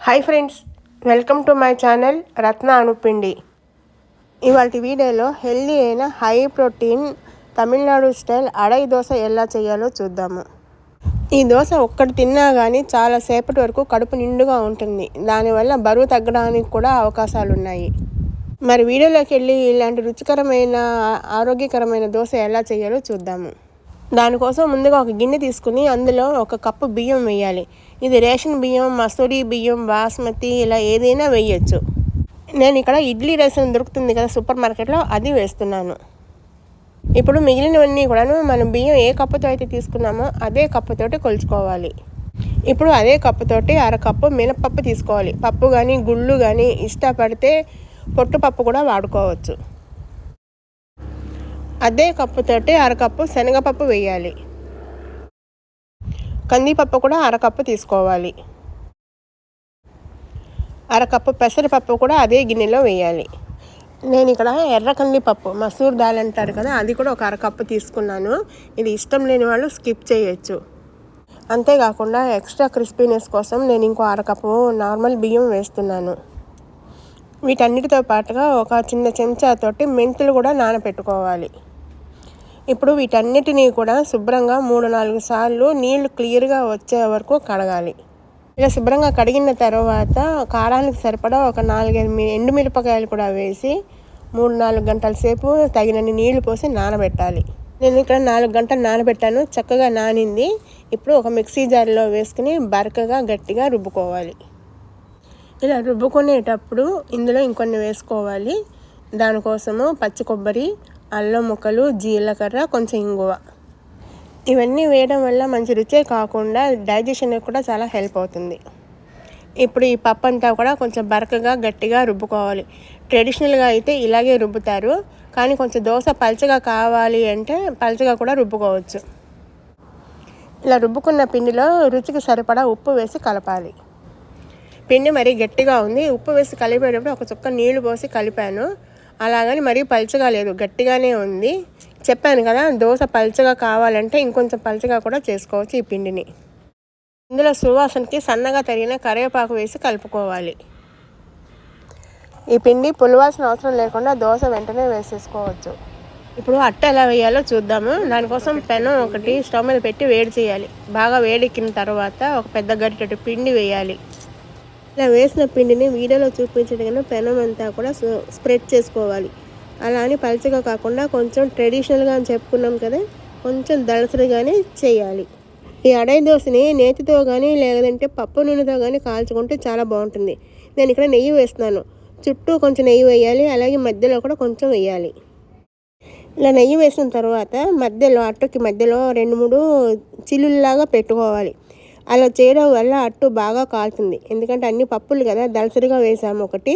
Hi friends, welcome to my channel Ratna Anupindi. ఇవాళ వీడియోలో healthy అయిన high protein Tamil Nadu style adai dosa ఎలా చేయాలో చూద్దాము. ఈ దోశ ఒక్కటి తిన్నా కానీ చాలా సేపటి వరకు కడుపు నిండుగా ఉంటుంది. దానివల్ల బరువు తగ్గడానికి కూడా అవకాశాలు ఉన్నాయి. మరి వీడియోలోకి వెళ్ళి ఇలాంటి రుచికరమైన ఆరోగ్యకరమైన దోశ ఎలా చేయాలో చూద్దాము. దానికోసం ముందుగా ఒక గిన్నె తీసుకుని అందులో 1 కప్పు బియ్యం వేయాలి. ఇది రేషన్ బియ్యం, మసూరి బియ్యం, బాస్మతి ఇలా ఏదైనా వేయచ్చు. నేను ఇక్కడ ఇడ్లీ రైస్ దొరుకుతుంది కదా సూపర్ మార్కెట్లో, అది వేస్తున్నాను. ఇప్పుడు మిగిలినవన్నీ కూడాను మనం బియ్యం ఏ కప్పుతో అయితే తీసుకున్నామో అదే కప్పుతోటి కొలుచుకోవాలి. ఇప్పుడు అదే కప్పుతోటి 1/2 కప్పు మినపప్పు తీసుకోవాలి. పప్పు కానీ గుళ్ళు కానీ ఇష్టపడితే పొట్టుపప్పు కూడా వాడుకోవచ్చు. అదే కప్పుతోటి 1/2 కప్పు శనగపప్పు వేయాలి. కందిపప్పు కూడా 1/2 కప్పు తీసుకోవాలి. 1/2 కప్పు పెసరపప్పు కూడా అదే గిన్నెలో వేయాలి. నేను ఇక్కడ ఎర్ర కందిపప్పు మసూర్ దాల్ అంటారు కదా, అది కూడా ఒక 1/2 కప్పు తీసుకున్నాను. ఇది ఇష్టం లేని వాళ్ళు స్కిప్ చేయొచ్చు. అంతేకాకుండా ఎక్స్ట్రా క్రిస్పీనెస్ కోసం నేను ఇంకో 1/2 కప్పు నార్మల్ బియ్యం వేస్తున్నాను. వీటన్నిటితో పాటుగా ఒక చిన్న చెంచాతోటి మెంతులు కూడా నానబెట్టుకోవాలి. ఇప్పుడు వీటన్నిటినీ కూడా శుభ్రంగా 3-4 సార్లు నీళ్లు క్లియర్గా వచ్చే వరకు కడగాలి. ఇలా శుభ్రంగా కడిగిన తర్వాత కారానికి సరిపడా ఒక 4-5 ఎండుమిరపకాయలు కూడా వేసి 3-4 గంటల సేపు తగినన్ని నీళ్లు పోసి నానబెట్టాలి. నేను ఇక్కడ 4 గంటలు నానబెట్టాను, చక్కగా నానింది. ఇప్పుడు ఒక మిక్సీ జార్లో వేసుకుని బరకగా గట్టిగా రుబ్బుకోవాలి. ఇలా రుబ్బుకునేటప్పుడు ఇందులో ఇంకొన్ని వేసుకోవాలి. దానికోసము పచ్చి కొబ్బరి, అల్లం ముక్కలు, జీలకర్ర, కొంచెం ఇంగువ, ఇవన్నీ వేయడం వల్ల మంచి రుచే కాకుండా డైజెషన్ కూడా చాలా హెల్ప్ అవుతుంది. ఇప్పుడు ఈ పప్పు అంతా కూడా కొంచెం బరకగా గట్టిగా రుబ్బుకోవాలి. ట్రెడిషనల్గా అయితే ఇలాగే రుబ్బుతారు, కానీ కొంచెం దోశ పల్చగా కావాలి అంటే పల్చగా కూడా రుబ్బుకోవచ్చు. ఇలా రుబ్బుకున్న పిండిలో రుచికి సరిపడా ఉప్పు వేసి కలపాలి. పిండి మరీ గట్టిగా ఉంది, ఉప్పు వేసి కలిపేటప్పుడు ఒక చుక్క నీళ్లు పోసి కలిపాను. అలాగని మరీ పల్చగా లేదు, గట్టిగానే ఉంది. చెప్పాను కదా, దోశ పల్చగా కావాలంటే ఇంకొంచెం పల్చగా కూడా చేసుకోవచ్చు ఈ పిండిని. ఇందులో సువాసనకి సన్నగా తరిగిన కరివేపాకు వేసి కలుపుకోవాలి. ఈ పిండి పులివాసన అవసరం లేకుండా దోశ వెంటనే వేసేసుకోవచ్చు. ఇప్పుడు అట్ట ఎలా వేయాలో చూద్దాము. దానికోసం పెనం ఒకటి స్టవ్ మీద పెట్టి వేడి చేయాలి. బాగా వేడెక్కిన తర్వాత ఒక పెద్ద గరిటెడు పిండి వేయాలి. ఇలా వేసిన పిండిని వీడియోలో చూపించడం పెనం అంతా కూడా స్ప్రెడ్ చేసుకోవాలి. అలా అని పల్చగా కాకుండా కొంచెం ట్రెడిషనల్గా అని చెప్పుకున్నాం కదా, కొంచెం దళసరిగానే చేయాలి. ఈ అడై దోశని నేతితో కానీ లేదంటే పప్పు నూనెతో కానీ కాల్చుకుంటే చాలా బాగుంటుంది. నేను ఇక్కడ నెయ్యి వేస్తున్నాను. చుట్టూ కొంచెం నెయ్యి వేయాలి, అలాగే మధ్యలో కూడా కొంచెం వేయాలి. ఇలా నెయ్యి వేసిన తర్వాత మధ్యలో అట్టుకి మధ్యలో 2-3 చిల్లుల్లాగా పెట్టుకోవాలి. అలా చేయడం వల్ల అట్టు బాగా కాలుతుంది. ఎందుకంటే అన్ని పప్పులు కదా, దళసరిగా వేసాము ఒకటి,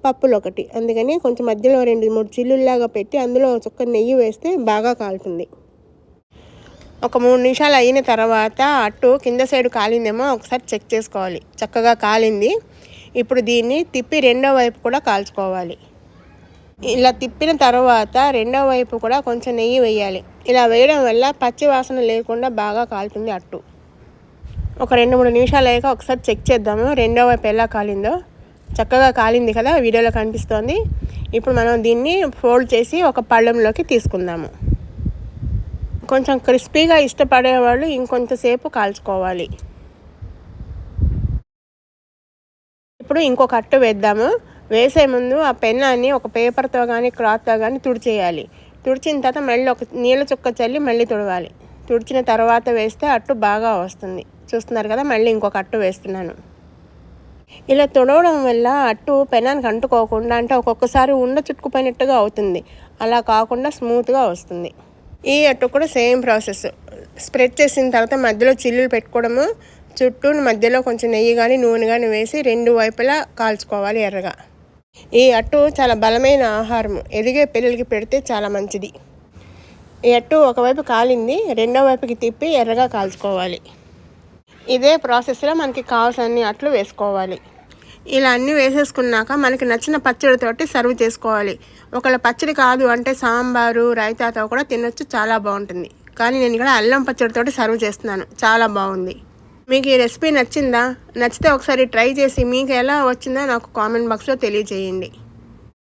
పప్పులు ఒకటి, అందుకని కొంచెం మధ్యలో 2-3 చిల్లుల్లాగా పెట్టి అందులో చుక్క నెయ్యి వేస్తే బాగా కాలుతుంది. ఒక 3 నిమిషాలు అయిన తర్వాత అట్టు కింద సైడ్ కాలిందేమో ఒకసారి చెక్ చేసుకోవాలి. చక్కగా కాలింది. ఇప్పుడు దీన్ని తిప్పి రెండో వైపు కూడా కాల్చుకోవాలి. ఇలా తిప్పిన తర్వాత రెండో వైపు కూడా కొంచెం నెయ్యి వేయాలి. ఇలా వేయడం వల్ల పచ్చి వాసన లేకుండా బాగా కాలుతుంది అట్టు. ఒక 2-3 నిమిషాలు అయ్యాక ఒకసారి చెక్ చేద్దాము రెండో వైపు ఎలా కాలిందో. చక్కగా కాలింది కదా, వీడియోలో కనిపిస్తోంది. ఇప్పుడు మనం దీన్ని ఫోల్డ్ చేసి ఒక పళ్ళెంలోకి తీసుకుందాము. కొంచెం క్రిస్పీగా ఇష్టపడేవాళ్ళు ఇంకొంచెంసేపు కాల్చుకోవాలి. ఇప్పుడు ఇంకొక అట్టు వేద్దాము. వేసే ముందు ఆ పెన్నాన్ని ఒక పేపర్తో కానీ క్లాత్తో కానీ తుడిచేయాలి. తుడిచిన తర్వాత మళ్ళీ ఒక నీళ్ళ చుక్క చల్లి మళ్ళీ తుడవాలి. తుడిచిన తర్వాత వేస్తే అట్టు బాగా వస్తుంది. చూస్తున్నారు కదా, మళ్ళీ ఇంకొక అట్టు వేస్తున్నాను. ఇలా తుడవడం వల్ల అట్టు పెనానికి అంటుకోకుండా, అంటే ఒక్కొక్కసారి చుట్టుకుపోయినట్టుగా అవుతుంది, అలా కాకుండా స్మూత్గా వస్తుంది. ఈ అట్టు కూడా సేమ్ ప్రాసెస్. స్ప్రెడ్ చేసిన తర్వాత మధ్యలో చిల్లులు పెట్టుకోవడము, చుట్టూ మధ్యలో కొంచెం నెయ్యి కానీ నూనె కానీ వేసి 2 వైపులా కాల్చుకోవాలి ఎర్రగా. ఈ అట్టు చాలా బలమైన ఆహారం, ఎదిగే పిల్లలకి పెడితే చాలా మంచిది. ఈ అట్టు ఒకవైపు కాలింది, రెండో వైపుకి తిప్పి ఎర్రగా కాల్చుకోవాలి. ఇదే ప్రాసెస్లో మనకి కావాల్సిన అట్లు వేసుకోవాలి. ఇలా అన్నీ వేసేసుకున్నాక మనకి నచ్చిన పచ్చడితోటి సర్వ్ చేసుకోవాలి. ఒకవేళ పచ్చడి కాదు అంటే సాంబారు, రైతాతో కూడా తినొచ్చు, చాలా బాగుంటుంది. కానీ నేను ఇక్కడ అల్లం పచ్చడితోటి సర్వ్ చేస్తున్నాను, చాలా బాగుంది. మీకు ఈ రెసిపీ నచ్చిందా? నచ్చితే ఒకసారి ట్రై చేసి మీకు ఎలా వచ్చిందో నాకు కామెంట్ బాక్స్లో తెలియజేయండి.